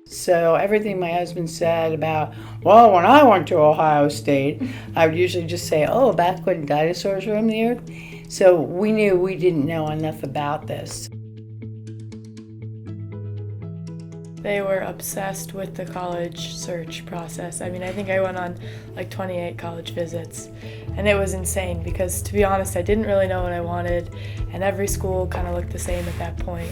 So everything my husband said about, well, when I went to Ohio State, I would usually just say, oh, back when dinosaurs roamed the earth. So we knew we didn't know enough about this. They were obsessed with the college search process. I mean, I think I went on like 28 college visits, and it was insane because, to be honest, I didn't really know what I wanted, and every school kind of looked the same at that point.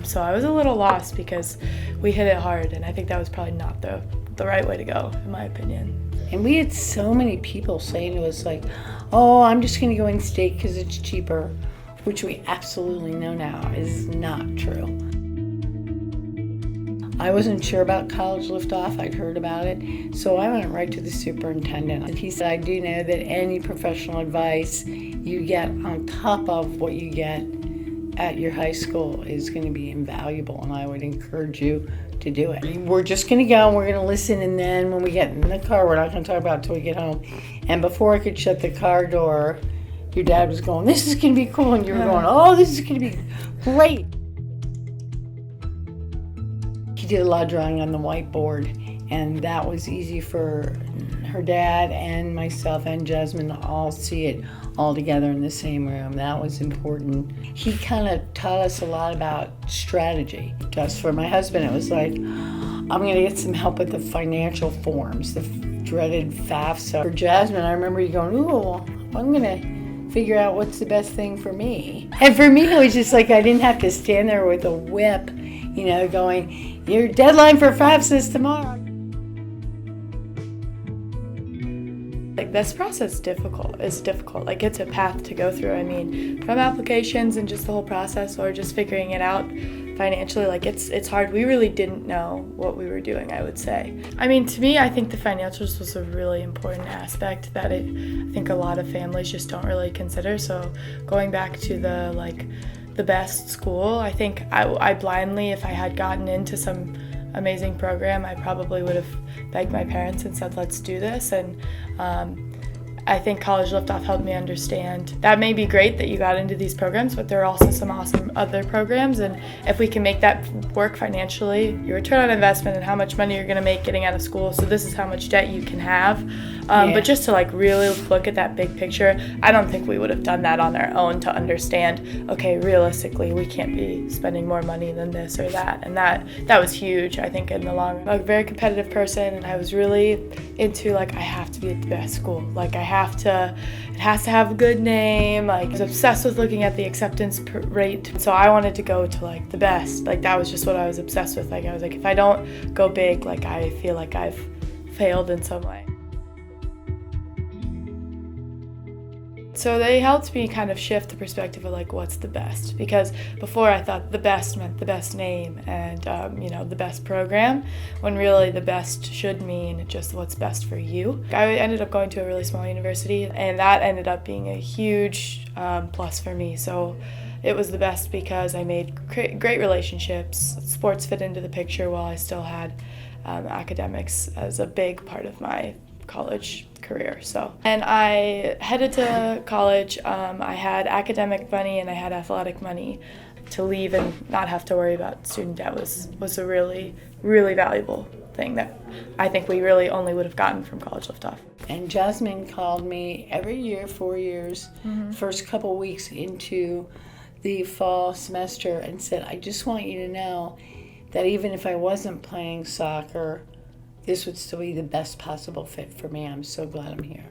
So I was a little lost because we hit it hard, and I think that was probably not the right way to go, in my opinion. And we had so many people saying to us like, oh, I'm just going to go in-state because it's cheaper, which we absolutely know now is not true. I wasn't sure about College Liftoff. I'd heard about it, so I went right to the superintendent. And he said, I do know that any professional advice you get on top of what you get at your high school is going to be invaluable, and I would encourage you to do it. We're just going to go and we're going to listen, and then when we get in the car, we're not going to talk about it until we get home. And before I could shut the car door, your dad was going, this is going to be cool, and you were going, oh, this is going to be great. He did a lot of drawing on the whiteboard, and that was easy for her dad and myself and Jasmine to all see it all together in the same room. That was important. He kind of taught us a lot about strategy. Just for my husband, it was like, I'm going to get some help with the financial forms, the dreaded FAFSA. For Jasmine, I remember you going, ooh, I'm going to figure out what's the best thing for me. And for me, it was just like I didn't have to stand there with a whip, going, your deadline for FAFSA is tomorrow. Like, this process is difficult. Like, it's a path to go through. I mean, from applications and just the whole process, or just figuring it out financially, like it's hard. We really didn't know what we were doing, I would say. I mean, to me, I think the financials was a really important aspect that I think a lot of families just don't really consider. So going back to the best school, I think I blindly, if I had gotten into some amazing program, I probably would have begged my parents and said, let's do this. And I think College Liftoff helped me understand that may be great that you got into these programs, but there are also some awesome other programs, and if we can make that work financially, your return on investment and how much money you're going to make getting out of school, so this is how much debt you can have. But just to really look at that big picture, I don't think we would have done that on our own to understand, okay, realistically, we can't be spending more money than this or that. And that was huge, I think, in the long run. I'm a very competitive person, and I was really into, I have to be at the best school. It has to have a good name. I was obsessed with looking at the acceptance rate. So I wanted to go to, the best. That was just what I was obsessed with. I was like, if I don't go big, I feel like I've failed in some way. So they helped me kind of shift the perspective of what's the best, because before I thought the best meant the best name and the best program, when really the best should mean just what's best for you. I ended up going to a really small university, and that ended up being a huge plus for me. So it was the best because I made great relationships. Sports fit into the picture while I still had academics as a big part of my college career. And I headed to college. I had academic money and I had athletic money to leave and not have to worry about student debt was a really, really valuable thing that I think we really only would have gotten from College Liftoff. And Jasmine called me every year, 4 years, first couple weeks into the fall semester, and said, I just want you to know that even if I wasn't playing soccer, this would still be the best possible fit for me. I'm so glad I'm here.